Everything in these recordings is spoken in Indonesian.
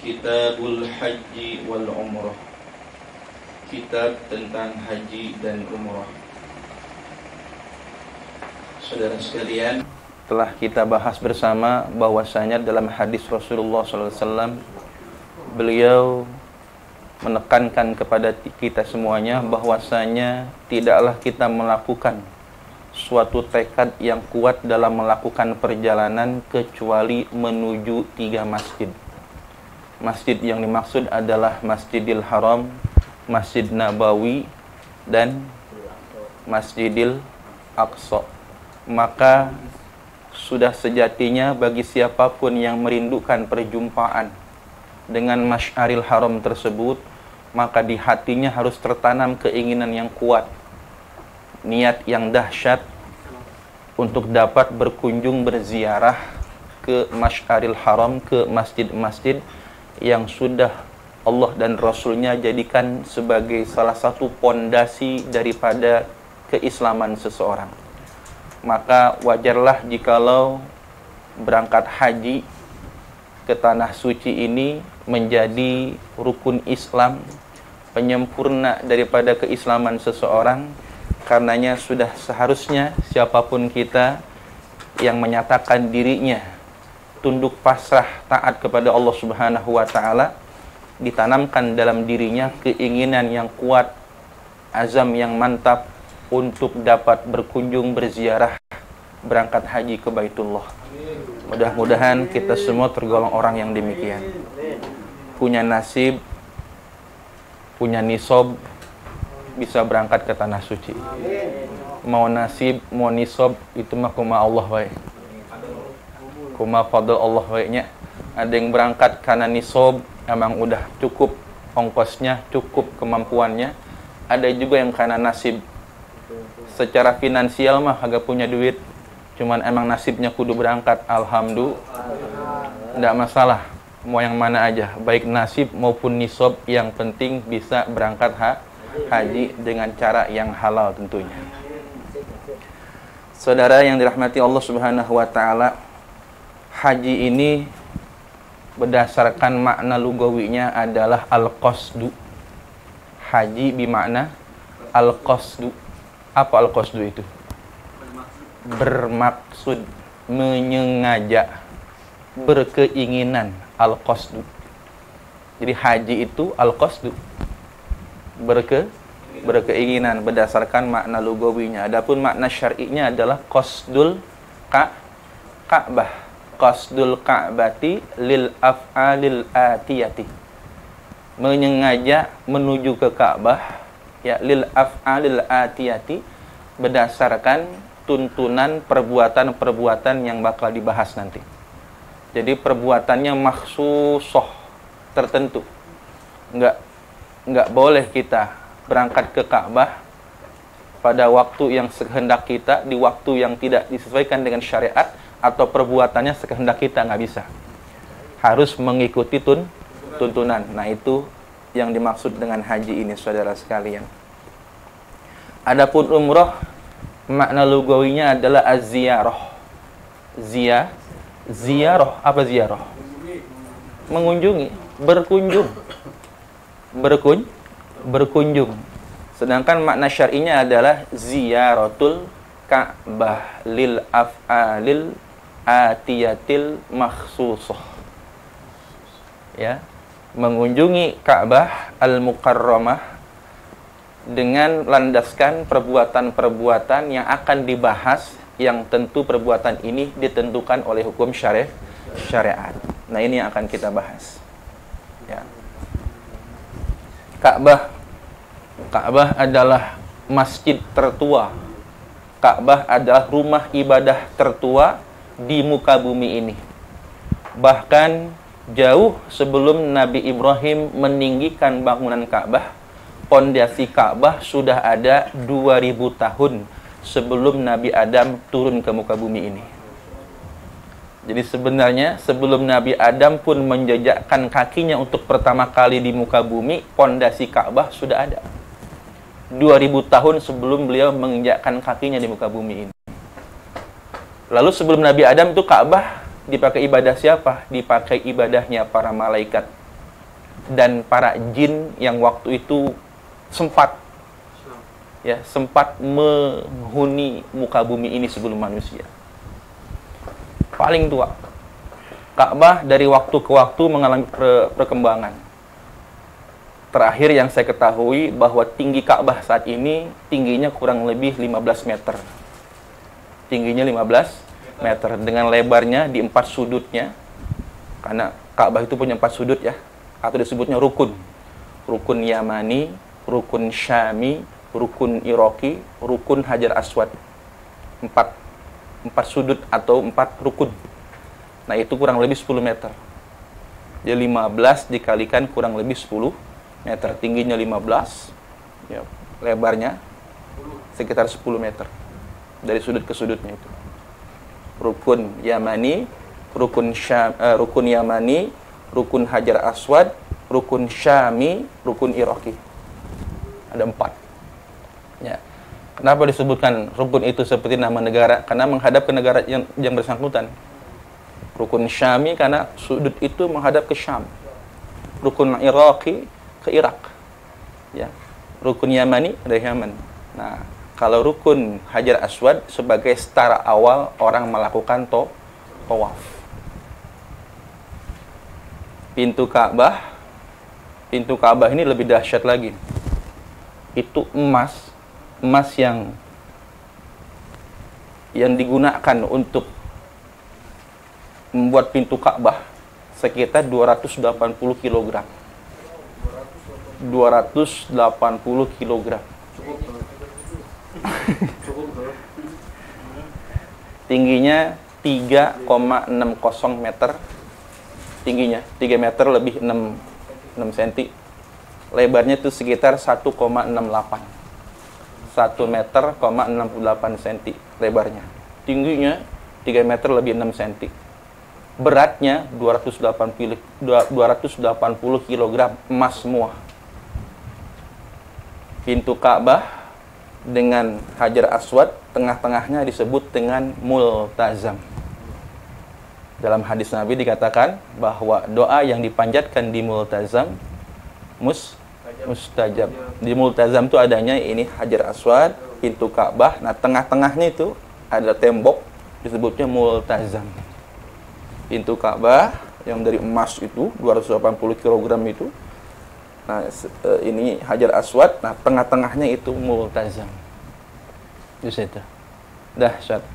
Kitabul Haji wal Umrah. Kitab tentang haji dan umrah. Saudara sekalian, telah kita bahas bersama bahwasanya dalam hadis Rasulullah SAW, beliau menekankan kepada kita semuanya bahwasanya tidaklah kita melakukan suatu tekad yang kuat dalam melakukan perjalanan kecuali menuju 3 masjid. Masjid yang dimaksud adalah Masjidil Haram, Masjid Nabawi, dan Masjidil Aqsa. Maka sudah sejatinya bagi siapapun yang merindukan perjumpaan dengan Masy'aril Haram tersebut, maka di hatinya harus tertanam keinginan yang kuat, niat yang dahsyat untuk dapat berkunjung berziarah ke Masy'aril Haram, ke masjid-masjid yang sudah Allah dan Rasulnya jadikan sebagai salah satu pondasi daripada keislaman seseorang. Maka wajarlah jikalau berangkat haji ke tanah suci ini menjadi rukun Islam, penyempurna daripada keislaman seseorang. Karenanya sudah seharusnya siapapun kita yang menyatakan dirinya tunduk pasrah taat kepada Allah Subhanahu wa taala, ditanamkan dalam dirinya keinginan yang kuat, azam yang mantap untuk dapat berkunjung berziarah, berangkat haji ke Baitullah. Mudah-mudahan kita semua tergolong orang yang demikian. Punya nasib, punya nisab, bisa berangkat ke tanah suci. Mau nasib, mau nisab, itu mah kuma Allah wae. Kuma fadl Allah wae-nya. Ada yang berangkat karena nisab, emang udah cukup ongkosnya, cukup kemampuannya. Ada juga yang karena nasib. Secara finansial mah agak punya duit, cuman emang nasibnya kudu berangkat. Alhamdulillah, tidak masalah. Mau yang mana aja, baik nasib maupun nisab, yang penting bisa berangkat haji dengan cara yang halal tentunya. Saudara yang dirahmati Allah Subhanahu wa taala, haji ini berdasarkan makna lugawinya adalah al-qasdu. Haji bermakna al-qasdu. Apa al-qasdu itu? Bermaksud, menyengaja, berkeinginan, al-qasdu. Jadi haji itu al-qasdu, berkeinginan berdasarkan makna lugawinya. Adapun makna syar'inya adalah qasdul Ka'bah. Qasdul Ka'bati lil af'alil atiyati. Menyengaja menuju ke Ka'bah, ya, lil af'alil atiyati, berdasarkan tuntunan perbuatan-perbuatan yang bakal dibahas nanti. Jadi perbuatannya makhsusoh, tertentu. Enggak boleh kita berangkat ke Ka'bah pada waktu yang sekehendak kita, di waktu yang tidak disesuaikan dengan syariat, atau perbuatannya sekehendak kita, nggak bisa. Harus mengikuti tuntunan. Nah, itu yang dimaksud dengan haji ini, saudara sekalian. Adapun umroh, makna lugawinya adalah az-ziyarah. Ziyarah, apa ziyarah? Mengunjungi, berkunjung. Sedangkan makna syar'inya adalah ziyaratul Ka'bah lil af'alil atiyatil makhsusah. Ya, mengunjungi Ka'bah al-Mukarramah dengan landaskan perbuatan-perbuatan yang akan dibahas, yang tentu perbuatan ini ditentukan oleh hukum syariat. Nah, ini yang akan kita bahas. Ya. Ka'bah adalah masjid tertua. Ka'bah adalah rumah ibadah tertua di muka bumi ini. Bahkan jauh sebelum Nabi Ibrahim meninggikan bangunan Ka'bah, pondasi Ka'bah sudah ada 2000 tahun sebelum Nabi Adam turun ke muka bumi ini. Jadi sebenarnya sebelum Nabi Adam pun menjejakkan kakinya untuk pertama kali di muka bumi, pondasi Ka'bah sudah ada. 2000 tahun sebelum beliau menginjakkan kakinya di muka bumi ini. Lalu sebelum Nabi Adam itu Ka'bah dipakai ibadah siapa? Dipakai ibadahnya para malaikat. dan para jin yang waktu itu sempat menghuni muka bumi ini sebelum manusia. Paling tua. Ka'bah dari waktu ke waktu mengalami perkembangan. Terakhir yang saya ketahui bahwa tinggi Ka'bah saat ini tingginya kurang lebih 15 meter. Tingginya 15 meter dengan lebarnya di 4 sudutnya. Karena Ka'bah itu punya 4 sudut ya, atau disebutnya rukun. Rukun Yamani, rukun Syami, rukun Iraqi, rukun Hajar Aswad. 4 sudut atau 4 rukun. Nah, itu kurang lebih 10 meter. Jadi 15 dikalikan kurang lebih 10 meter. Tingginya 15, ya, lebarnya sekitar 10 meter. Dari sudut ke sudutnya itu. Rukun Yamani, rukun Yamani, rukun Hajar Aswad, rukun Syami, rukun Iraqi. Ada 4. Ya. Kenapa disebutkan rukun itu seperti nama negara? Karena menghadap ke negara yang bersangkutan. Rukun Syami karena sudut itu menghadap ke Syam. Rukun Iraqi ke Irak. Ya. Rukun Yamani dari Yaman. Nah, kalau rukun Hajar Aswad sebagai setara awal orang melakukan tawaf. Pintu Ka'bah ini lebih dahsyat lagi. Itu emas yang digunakan untuk membuat pintu Ka'bah sekitar 280 kg. 280 kg. Tingginya 3,60 meter. Tingginya 3 meter lebih 6 cm. Lebarnya itu sekitar 1,68. 1 meter, 68 cm lebarnya. Tingginya 3 meter lebih 6 cm. Beratnya 280 kg emas semua. Pintu Ka'bah dengan Hajar Aswad, tengah-tengahnya disebut dengan multazam. Dalam hadis Nabi dikatakan bahwa doa yang dipanjatkan di multazam mustajab. Di multazam itu adanya ini Hajar Aswad, pintu Ka'bah. Nah, tengah-tengahnya itu ada tembok, disebutnya multazam. Pintu Ka'bah yang dari emas itu 280 kg itu. Nah, ini Hajar Aswad. Nah, tengah-tengahnya itu multazam. Di situ. Dahsyat.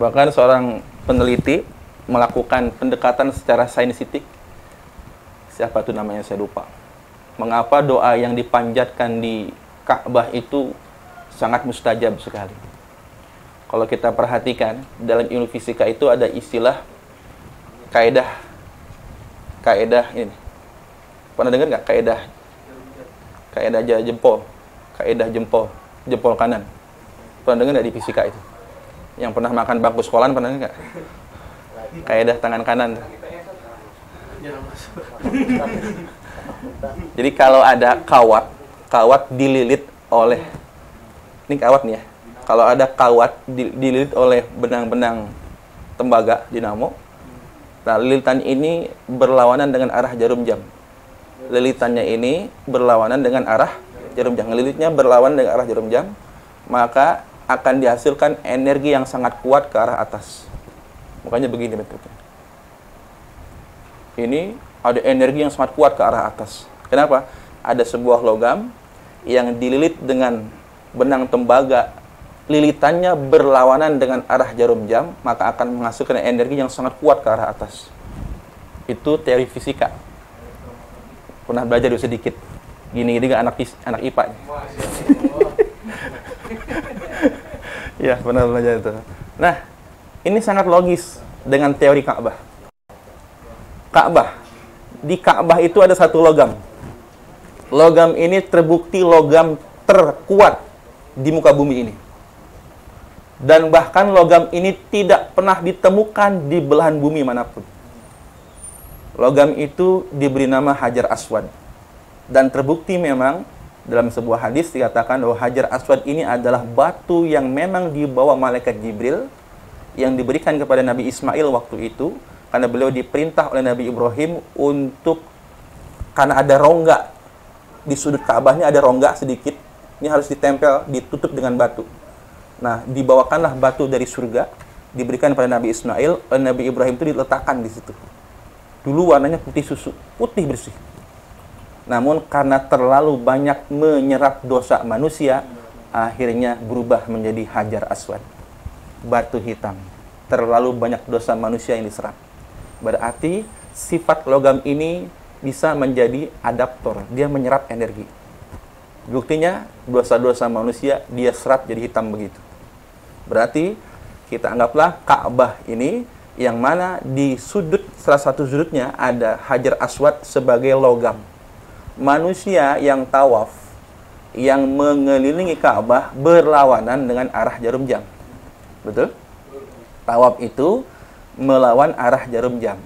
Bahkan seorang peneliti melakukan pendekatan secara saintifik. Siapa itu namanya saya lupa. Mengapa doa yang dipanjatkan di Ka'bah itu sangat mustajab sekali. Kalau kita perhatikan dalam ilmu fisika itu ada istilah kaidah ini. Pernah dengar nggak kaidah jempol kanan? Pernah dengar nggak di fisika itu? Yang pernah makan bangku sekolahan pernah nggak? Kaidah tangan kanan. Jadi kalau ada kawat dililit oleh, ini kawat nih ya. Kalau ada kawat dililit oleh benang-benang tembaga dinamo, nah lilitan ini berlawanan dengan arah jarum jam. Lilitannya ini berlawanan dengan arah jarum jam. Lilitnya berlawanan dengan arah jarum jam, maka akan dihasilkan energi yang sangat kuat ke arah atas. Makanya begini bentuknya. Ini ada energi yang sangat kuat ke arah atas. Kenapa? Ada sebuah logam yang dililit dengan benang tembaga, lilitannya berlawanan dengan arah jarum jam, maka akan menghasilkan energi yang sangat kuat ke arah atas. Itu teori fisika. Pernah belajar sedikit. Gini anak IPA. Ya, pernah belajar itu. Nah, ini sangat logis dengan teori Ka'bah. Di Ka'bah itu ada satu logam. Logam ini terbukti logam terkuat di muka bumi ini. Dan bahkan logam ini tidak pernah ditemukan di belahan bumi manapun. Logam itu diberi nama Hajar Aswad. Dan terbukti memang dalam sebuah hadis dikatakan bahwa Hajar Aswad ini adalah batu yang memang dibawa malaikat Jibril yang diberikan kepada Nabi Ismail waktu itu, karena beliau diperintah oleh Nabi Ibrahim untuk karena ada rongga di sudut Ka'bahnya, ada rongga sedikit, ini harus ditempel, ditutup dengan batu. Nah, dibawakanlah batu dari surga, diberikan pada Nabi Ismail, Nabi Ibrahim itu diletakkan di situ. Dulu warnanya putih susu, putih bersih. Namun karena terlalu banyak menyerap dosa manusia, akhirnya berubah menjadi Hajar Aswad, batu hitam. Terlalu banyak dosa manusia yang diserap. Berarti sifat logam ini bisa menjadi adaptor, dia menyerap energi. Buktinya dosa-dosa manusia dia serap jadi hitam begitu. Berarti kita anggaplah Ka'bah ini yang mana di sudut, salah satu sudutnya ada Hajar Aswad sebagai logam. Manusia yang tawaf, yang mengelilingi Ka'bah berlawanan dengan arah jarum jam. Betul? Tawaf itu melawan arah jarum jam.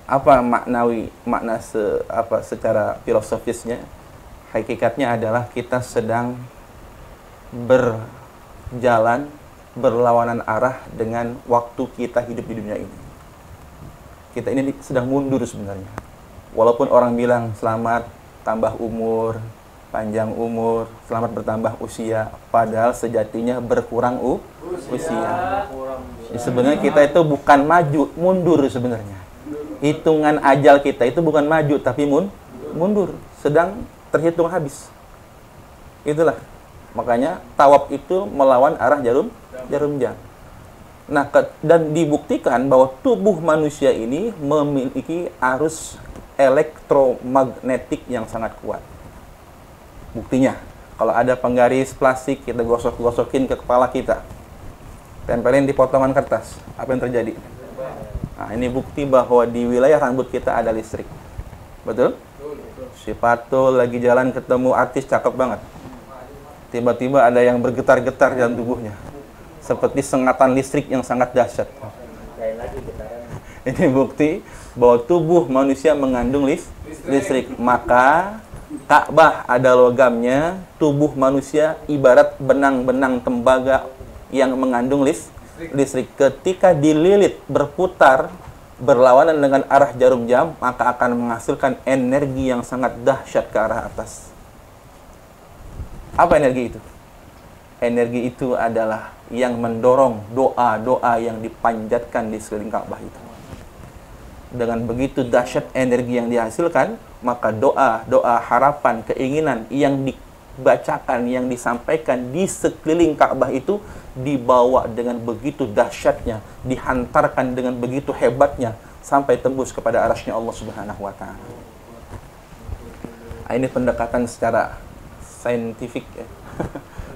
Apa makna secara filosofisnya? Hakikatnya adalah kita sedang berjalan berlawanan arah dengan waktu kita hidup di dunia ini. Kita ini sedang mundur sebenarnya. Walaupun orang bilang selamat tambah umur, panjang umur, selamat bertambah usia, padahal sejatinya berkurang usia. Sebenarnya kita itu bukan maju, mundur sebenarnya. Hitungan ajal kita itu bukan maju tapi mundur, sedang terhitung habis. Itulah makanya tawaf itu melawan arah jarum jam. Nah, dan dibuktikan bahwa tubuh manusia ini memiliki arus elektromagnetik yang sangat kuat. Buktinya, kalau ada penggaris plastik kita gosok-gosokin ke kepala kita, tempelin di potongan kertas, apa yang terjadi? Nah, ini bukti bahwa di wilayah rambut kita ada listrik. Betul? Si Patul lagi jalan ketemu artis cakep banget. Tiba-tiba ada yang bergetar-getar dalam tubuhnya. Seperti sengatan listrik yang sangat dahsyat. Ini bukti bahwa tubuh manusia mengandung listrik. Maka Ka'bah ada logamnya, tubuh manusia ibarat benang-benang tembaga yang mengandung listrik. Ketika dililit berputar berlawanan dengan arah jarum jam, maka akan menghasilkan energi yang sangat dahsyat ke arah atas. Apa energi itu? Energi itu adalah yang mendorong doa-doa yang dipanjatkan di sekeliling Ka'bah itu. Dengan begitu dahsyat energi yang dihasilkan, maka doa-doa harapan, keinginan yang dibacakan, yang disampaikan di sekeliling Ka'bah itu dibawa dengan begitu dahsyatnya, dihantarkan dengan begitu hebatnya sampai tembus kepada arasy-Nya Allah Subhanahu wa taala. Ini pendekatan secara saintifik ya.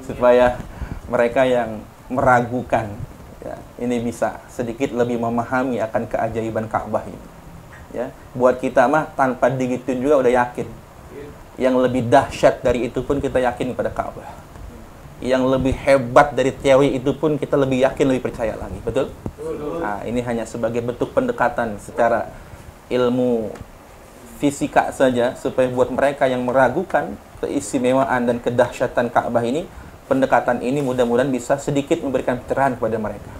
Supaya mereka yang meragukan ya, ini bisa sedikit lebih memahami akan keajaiban Ka'bah ini. Ya, buat kita mah tanpa digituin juga udah yakin. Yang lebih dahsyat dari itu pun kita yakin pada Ka'bah. Yang lebih hebat dari teori itu pun kita lebih yakin, lebih percaya lagi. Betul? Nah, ini hanya sebagai bentuk pendekatan secara ilmu fisika saja, supaya buat mereka yang meragukan keistimewaan dan kedahsyatan Ka'bah ini, pendekatan ini mudah-mudahan bisa sedikit memberikan pencerahan kepada mereka.